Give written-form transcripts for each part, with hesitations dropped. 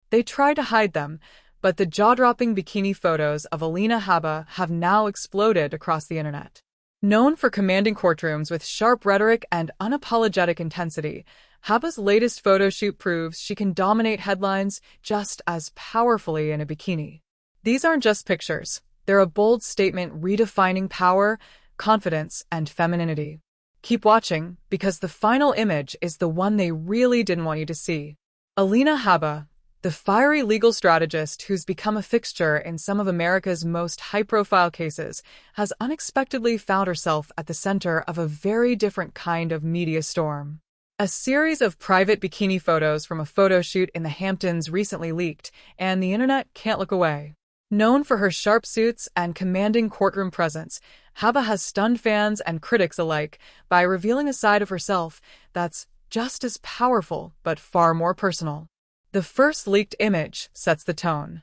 They try to hide them, but the jaw-dropping bikini photos of Alina Habba have now exploded across the internet. Known for commanding courtrooms with sharp rhetoric and unapologetic intensity, Habba's latest photo shoot proves she can dominate headlines just as powerfully in a bikini. These aren't just pictures. They're a bold statement redefining power, confidence, and femininity. Keep watching, because the final image is the one they really didn't want you to see. Alina Habba, the fiery legal strategist who's become a fixture in some of America's most high-profile cases, has unexpectedly found herself at the center of a very different kind of media storm. A series of private bikini photos from a photo shoot in the Hamptons recently leaked, and the internet can't look away. Known for her sharp suits and commanding courtroom presence, Habba has stunned fans and critics alike by revealing a side of herself that's just as powerful but far more personal. The first leaked image sets the tone.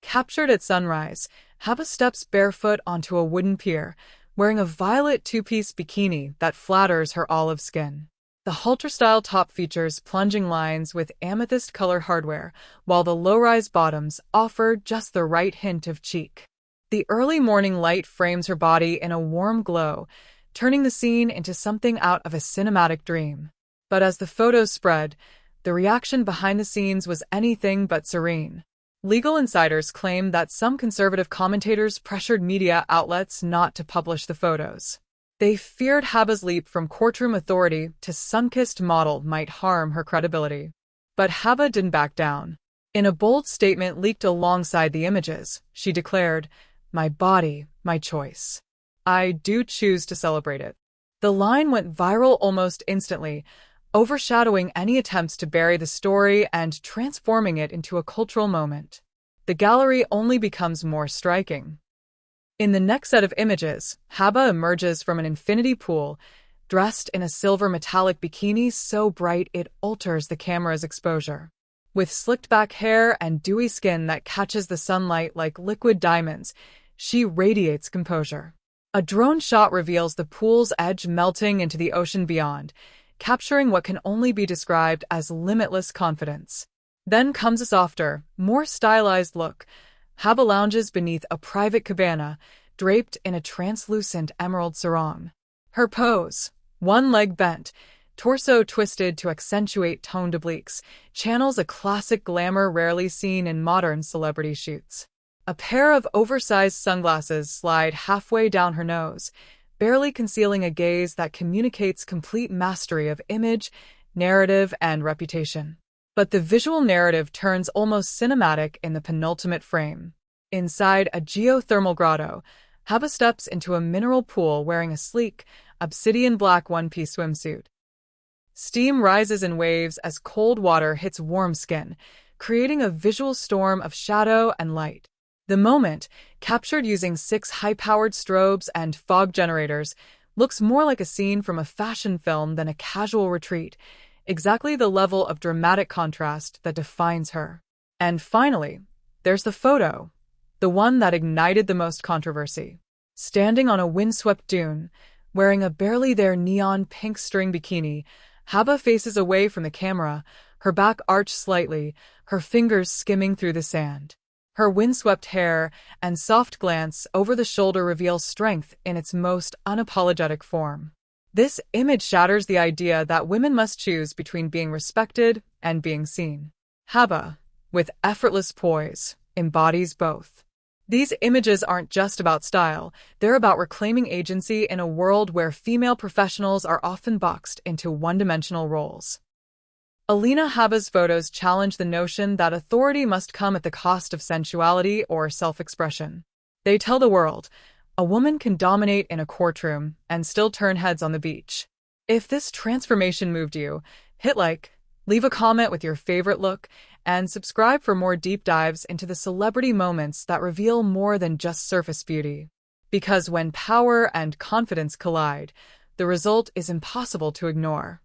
Captured at sunrise, Habba steps barefoot onto a wooden pier, wearing a violet two-piece bikini that flatters her olive skin. The halter-style top features plunging lines with amethyst-colored hardware, while the low-rise bottoms offer just the right hint of cheek. The early morning light frames her body in a warm glow, turning the scene into something out of a cinematic dream. But as the photos spread, the reaction behind the scenes was anything but serene. Legal insiders claim that some conservative commentators pressured media outlets not to publish the photos. They feared Habba's leap from courtroom authority to sun-kissed model might harm her credibility. But Habba didn't back down. In a bold statement leaked alongside the images, she declared, "My body, my choice. I do choose to celebrate it." The line went viral almost instantly, overshadowing any attempts to bury the story and transforming it into a cultural moment. The gallery only becomes more striking. In the next set of images, Habba emerges from an infinity pool, dressed in a silver metallic bikini so bright it alters the camera's exposure. With slicked-back hair and dewy skin that catches the sunlight like liquid diamonds, she radiates composure. A drone shot reveals the pool's edge melting into the ocean beyond, capturing what can only be described as limitless confidence. Then comes a softer, more stylized look. Habba lounges beneath a private cabana, draped in a translucent emerald sarong. Her pose, one leg bent, torso twisted to accentuate toned obliques, channels a classic glamour rarely seen in modern celebrity shoots. A pair of oversized sunglasses slide halfway down her nose, barely concealing a gaze that communicates complete mastery of image, narrative, and reputation. But the visual narrative turns almost cinematic in the penultimate frame. Inside a geothermal grotto, Habba steps into a mineral pool wearing a sleek, obsidian black one-piece swimsuit. Steam rises in waves as cold water hits warm skin, creating a visual storm of shadow and light. The moment, captured using 6 high-powered strobes and fog generators, looks more like a scene from a fashion film than a casual retreat, exactly the level of dramatic contrast that defines her. And finally, there's the photo, the one that ignited the most controversy. Standing on a windswept dune, wearing a barely-there neon pink string bikini, Habba faces away from the camera, her back arched slightly, her fingers skimming through the sand. Her windswept hair and soft glance over the shoulder reveal strength in its most unapologetic form. This image shatters the idea that women must choose between being respected and being seen. Habba, with effortless poise, embodies both. These images aren't just about style, they're about reclaiming agency in a world where female professionals are often boxed into one-dimensional roles. Alina Habba's photos challenge the notion that authority must come at the cost of sensuality or self-expression. They tell the world, a woman can dominate in a courtroom and still turn heads on the beach. If this transformation moved you, hit like, leave a comment with your favorite look, and subscribe for more deep dives into the celebrity moments that reveal more than just surface beauty. Because when power and confidence collide, the result is impossible to ignore.